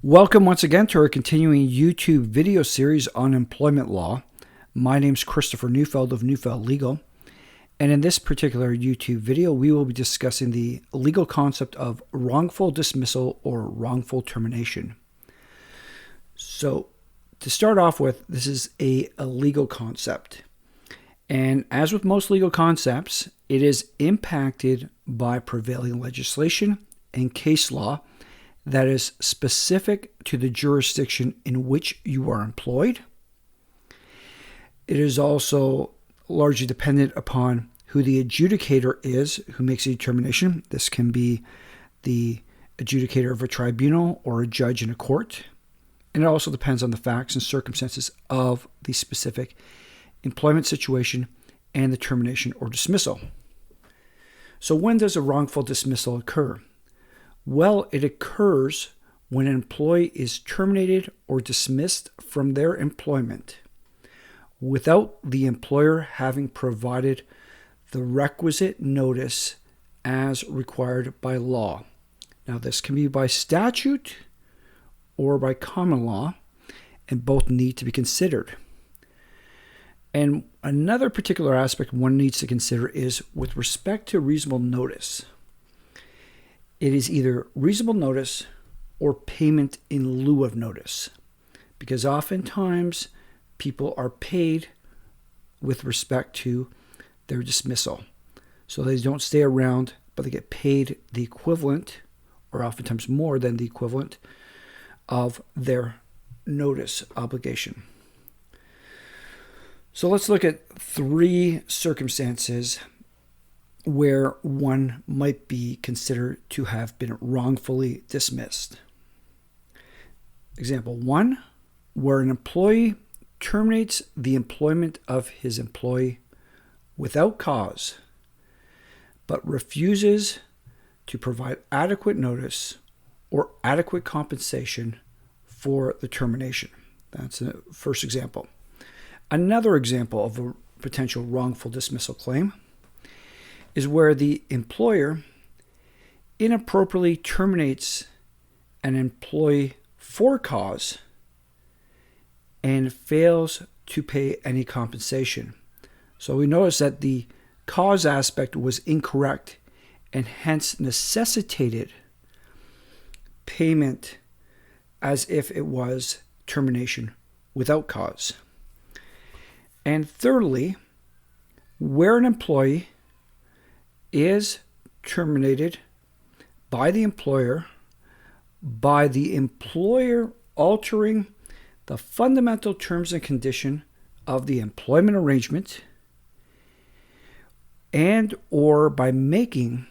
Welcome once again to our continuing YouTube video series on employment law. My name is Christopher Neufeld of Neufeld Legal, and in this particular YouTube video, we will be discussing the legal concept of wrongful dismissal or wrongful termination. So, to start off with, this is a legal concept, and as with most legal concepts, it is impacted by prevailing legislation and case law that is specific to the jurisdiction in which you are employed. It is also largely dependent upon who the adjudicator is who makes a determination. This can be the adjudicator of a tribunal or a judge in a court. And it also depends on the facts and circumstances of the specific employment situation and the termination or dismissal. So when does a wrongful dismissal occur? Well, it occurs when an employee is terminated or dismissed from their employment without the employer having provided the requisite notice as required by law. Now, this can be by statute or by common law, and both need to be considered. And another particular aspect one needs to consider is with respect to reasonable notice. It is either reasonable notice or payment in lieu of notice, because oftentimes people are paid with respect to their dismissal. So they don't stay around, but they get paid the equivalent, or oftentimes more than the equivalent, of their notice obligation. So let's look at three circumstances where one might be considered to have been wrongfully dismissed. Example 1, where an employee terminates the employment of his employee without cause, but refuses to provide adequate notice or adequate compensation for the termination. That's the first example. Another example of a potential wrongful dismissal claim is where the employer inappropriately terminates an employee for cause and fails to pay any compensation. So we notice that the cause aspect was incorrect and hence necessitated payment as if it was termination without cause. And thirdly, where an employee is terminated by the employer altering the fundamental terms and condition of the employment arrangement and or by making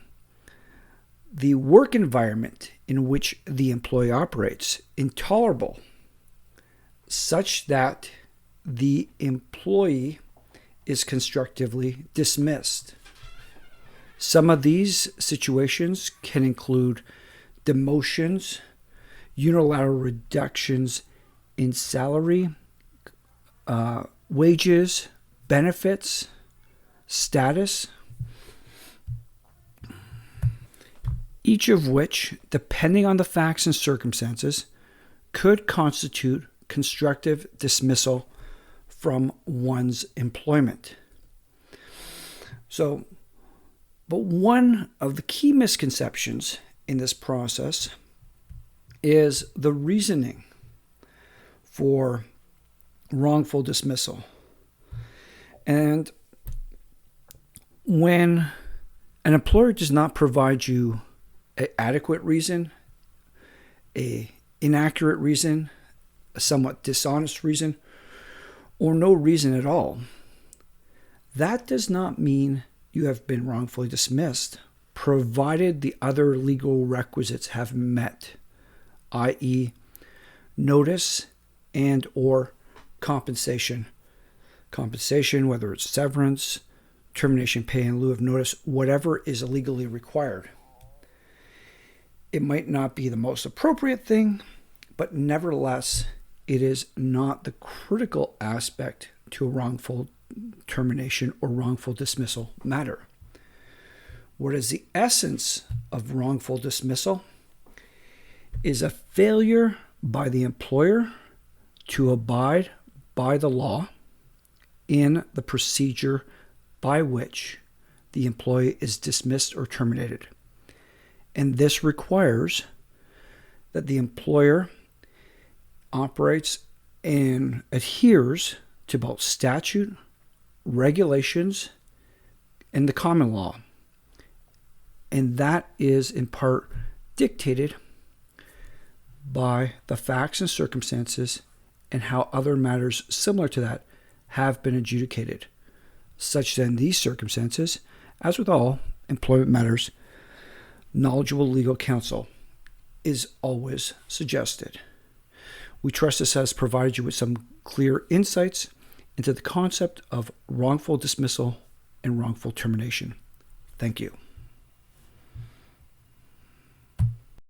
the work environment in which the employee operates intolerable, such that the employee is constructively dismissed. Some of these situations can include demotions, unilateral reductions in salary, wages, benefits, status, each of which, depending on the facts and circumstances, could constitute constructive dismissal from one's employment. But one of the key misconceptions in this process is the reasoning for wrongful dismissal. And when an employer does not provide you an adequate reason, an inaccurate reason, a somewhat dishonest reason, or no reason at all, that does not mean you have been wrongfully dismissed, provided the other legal requisites have met, i.e., notice and or compensation. Compensation, whether it's severance, termination pay in lieu of notice, whatever is legally required. It might not be the most appropriate thing, but nevertheless, it is not the critical aspect to a wrongful termination or wrongful dismissal matter. What is the essence of wrongful dismissal is a failure by the employer to abide by the law in the procedure by which the employee is dismissed or terminated. And this requires that the employer operates and adheres to both statute, regulations, and the common law. And that is in part dictated by the facts and circumstances and how other matters similar to that have been adjudicated, such that in these circumstances, as with all employment matters, knowledgeable legal counsel is always suggested. We trust this has provided you with some clear insights into the concept of wrongful dismissal and wrongful termination. Thank you.